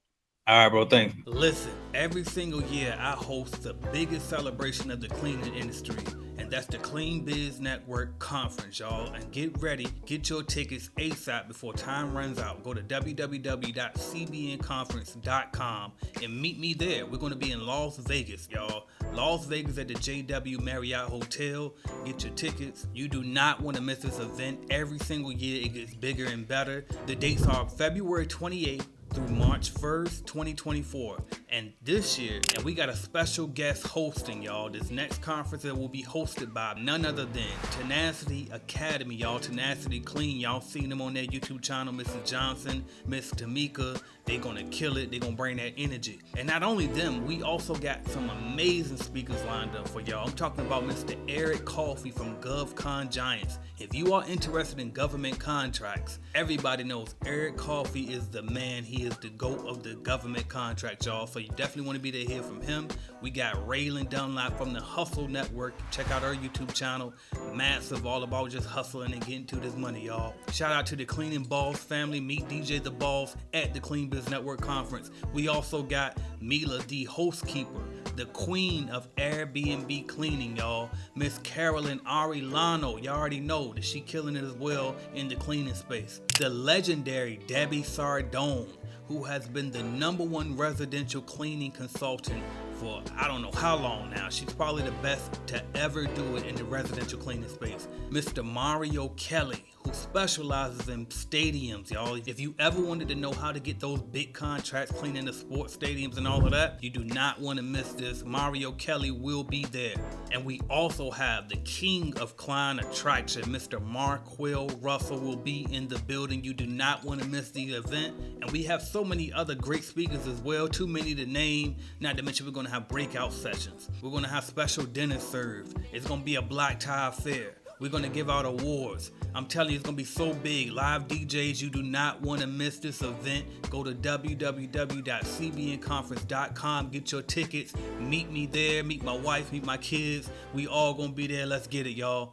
All right, bro. Thanks. Listen, every single year I host the biggest celebration of the cleaning industry, and that's the Clean Biz Network Conference, y'all. And get ready, get your tickets ASAP before time runs out. Go to www.cbnconference.com and meet me there. We're going to be in Las Vegas, y'all. Las Vegas at the JW Marriott Hotel. Get your tickets. You do not want to miss this event. Every single year it gets bigger and better. The dates are February 28th through March 1st, 2024. And this year, and we got a special guest hosting, y'all. This next conference that will be hosted by none other than Tenacity Academy, y'all. Tenacity Clean, y'all seen them on their YouTube channel. Mrs. Johnson, Miss Tamika, they gonna kill it. They gonna bring that energy. And not only them, we also got some amazing speakers lined up for y'all. I'm talking about Mr. Eric Coffey from GovCon Giants. If you are interested in government contracts, everybody knows Eric Coffey is the man. He is the GOAT of the government contract, y'all. So you definitely want to be there to hear from him. We got Raylan Dunlap from the Hustle Network. Check out our YouTube channel. Massive, all about just hustling and getting to this money, y'all. Shout out to the Cleaning Boss family. Meet DJ the Boss at the Clean Biz Network Conference. We also got Mila, the hostkeeper, the queen of Airbnb cleaning, y'all. Miss Carolyn Arellano. Y'all already know that she killing it as well in the cleaning space. The legendary Debbie Sardone, who has been the #1 residential cleaning consultant for I don't know how long now. She's probably the best to ever do it in the residential cleaning space. Mr. Mario Kelly, who specializes in stadiums, y'all. If you ever wanted to know how to get those big contracts cleaning the sports stadiums and all of that, you do not want to miss this. Mario Kelly will be there. And we also have the king of client attraction, Mr. Marquell Russell will be in the building. You do not want to miss the event. And we have so many other great speakers as well, too many to name. Not to mention we're going to have breakout sessions. We're going to have special dinners served. It's going to be a black tie affair. We're going to give out awards. I'm telling you, it's going to be so big. Live DJs, you do not want to miss this event. Go to www.cbnconference.com. Get your tickets. Meet me there. Meet my wife. Meet my kids. We all going to be there. Let's get it, y'all.